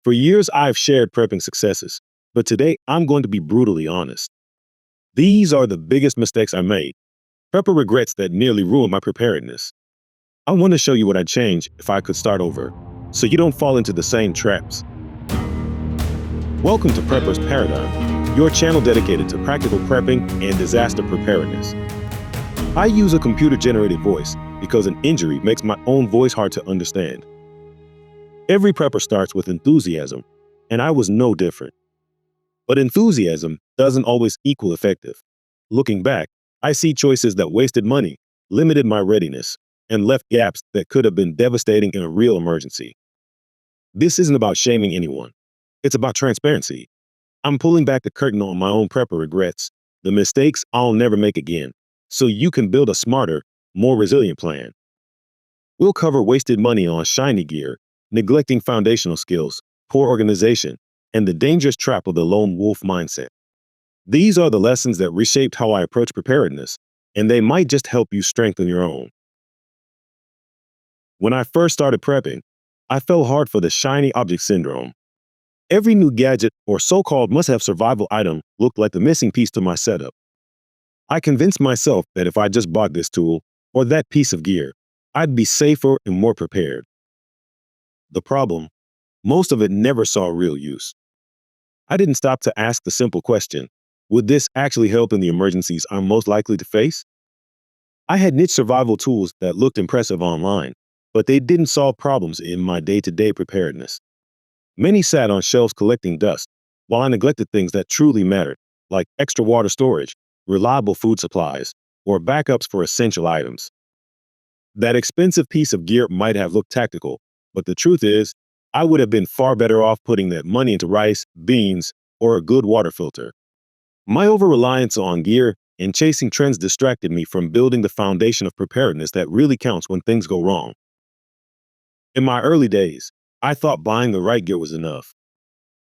For years, I've shared prepping successes, but today I'm going to be brutally honest. These are the biggest mistakes I made, prepper regrets that nearly ruined my preparedness. I want to show you what I'd change if I could start over, so you don't fall into the same traps. Welcome to Prepper's Paradigm, your channel dedicated to practical prepping and disaster preparedness. I use a computer-generated voice because an injury makes my own voice hard to understand. Every prepper starts with enthusiasm, and I was no different. But enthusiasm doesn't always equal effective. Looking back, I see choices that wasted money, limited my readiness, and left gaps that could have been devastating in a real emergency. This isn't about shaming anyone. It's about transparency. I'm pulling back the curtain on my own prepper regrets, the mistakes I'll never make again, so you can build a smarter, more resilient plan. We'll cover wasted money on shiny gear, neglecting foundational skills, poor organization, and the dangerous trap of the lone wolf mindset. These are the lessons that reshaped how I approach preparedness, and they might just help you strengthen your own. When I first started prepping, I fell hard for the shiny object syndrome. Every new gadget or so-called must-have survival item looked like the missing piece to my setup. I convinced myself that if I just bought this tool or that piece of gear, I'd be safer and more prepared. The problem, most of it never saw real use. I didn't stop to ask the simple question, would this actually help in the emergencies I'm most likely to face? I had niche survival tools that looked impressive online, but they didn't solve problems in my day-to-day preparedness. Many sat on shelves collecting dust, while I neglected things that truly mattered, like extra water storage, reliable food supplies, or backups for essential items. That expensive piece of gear might have looked tactical, but the truth is, I would have been far better off putting that money into rice, beans, or a good water filter. My over-reliance on gear and chasing trends distracted me from building the foundation of preparedness that really counts when things go wrong. In my early days, I thought buying the right gear was enough.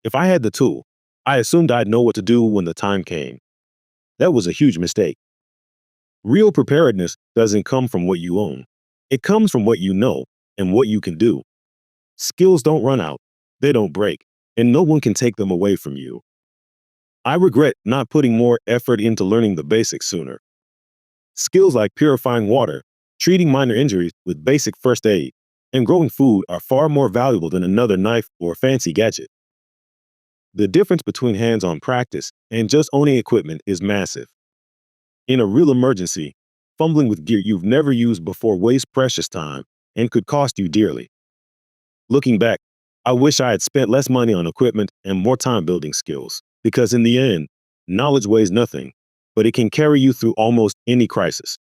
If I had the tool, I assumed I'd know what to do when the time came. That was a huge mistake. Real preparedness doesn't come from what you own. It comes from what you know and what you can do. Skills don't run out, they don't break, and no one can take them away from you. I regret not putting more effort into learning the basics sooner. Skills like purifying water, treating minor injuries with basic first aid, and growing food are far more valuable than another knife or fancy gadget. The difference between hands-on practice and just owning equipment is massive. In a real emergency, fumbling with gear you've never used before wastes precious time and could cost you dearly. Looking back, I wish I had spent less money on equipment and more time building skills, because in the end, knowledge weighs nothing, but it can carry you through almost any crisis.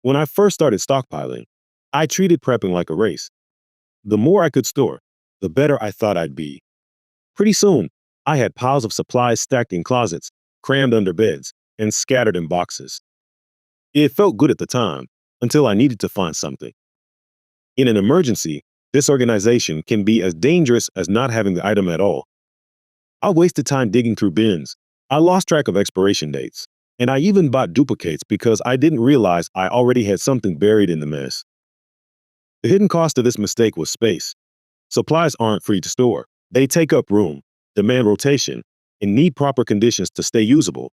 When I first started stockpiling, I treated prepping like a race. The more I could store, the better I thought I'd be. Pretty soon, I had piles of supplies stacked in closets, crammed under beds, and scattered in boxes. It felt good at the time, until I needed to find something. In an emergency, disorganization can be as dangerous as not having the item at all. I wasted time digging through bins. I lost track of expiration dates, and I even bought duplicates because I didn't realize I already had something buried in the mess. The hidden cost of this mistake was space. Supplies aren't free to store. They take up room, demand rotation, and need proper conditions to stay usable.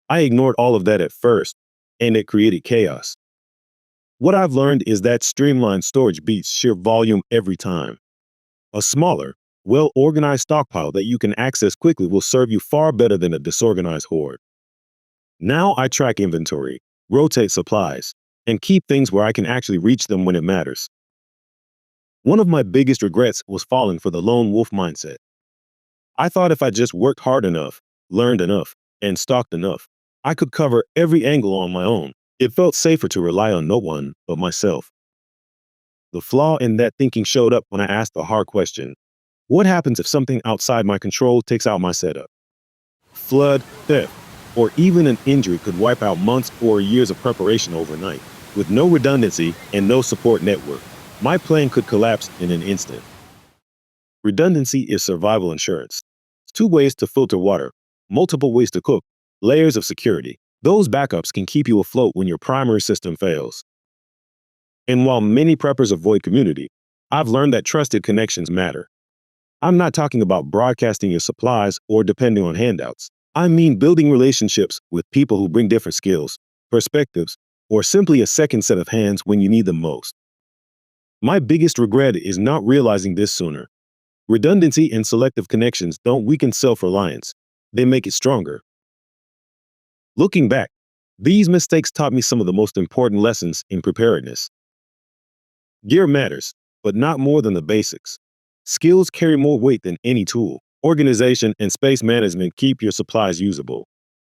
I ignored all of that at first, and it created chaos. What I've learned is that streamlined storage beats sheer volume every time. A smaller, well-organized stockpile that you can access quickly will serve you far better than a disorganized hoard. Now I track inventory, rotate supplies, and keep things where I can actually reach them when it matters. One of my biggest regrets was falling for the lone wolf mindset. I thought if I just worked hard enough, learned enough, and stocked enough, I could cover every angle on my own. It felt safer to rely on no one but myself. The flaw in that thinking showed up when I asked the hard question, what happens if something outside my control takes out my setup? Flood, theft, or even an injury could wipe out months or years of preparation overnight. With no redundancy and no support network, my plan could collapse in an instant. Redundancy is survival insurance. 2 ways to filter water, multiple ways to cook, layers of security. Those backups can keep you afloat when your primary system fails. And while many preppers avoid community, I've learned that trusted connections matter. I'm not talking about broadcasting your supplies or depending on handouts. I mean building relationships with people who bring different skills, perspectives, or simply a second set of hands when you need them most. My biggest regret is not realizing this sooner. Redundancy and selective connections don't weaken self-reliance. They make it stronger. Looking back, these mistakes taught me some of the most important lessons in preparedness. Gear matters, but not more than the basics. Skills carry more weight than any tool. Organization and space management keep your supplies usable.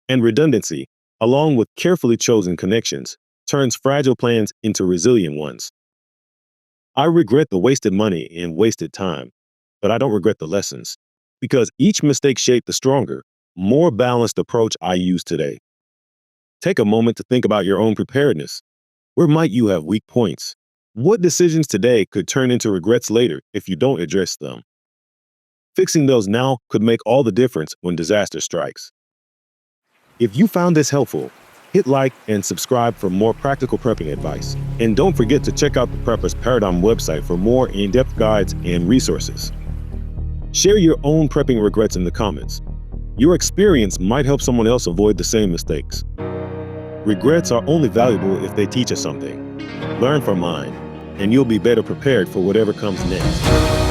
And redundancy, along with carefully chosen connections, turns fragile plans into resilient ones. I regret the wasted money and wasted time, but I don't regret the lessons, because each mistake shaped the stronger, more balanced approach I use today. Take a moment to think about your own preparedness. Where might you have weak points? What decisions today could turn into regrets later if you don't address them? Fixing those now could make all the difference when disaster strikes. If you found this helpful, hit like and subscribe for more practical prepping advice. And don't forget to check out the Prepper's Paradigm website for more in-depth guides and resources. Share your own prepping regrets in the comments. Your experience might help someone else avoid the same mistakes. Regrets are only valuable if they teach us something. Learn from mine, and you'll be better prepared for whatever comes next.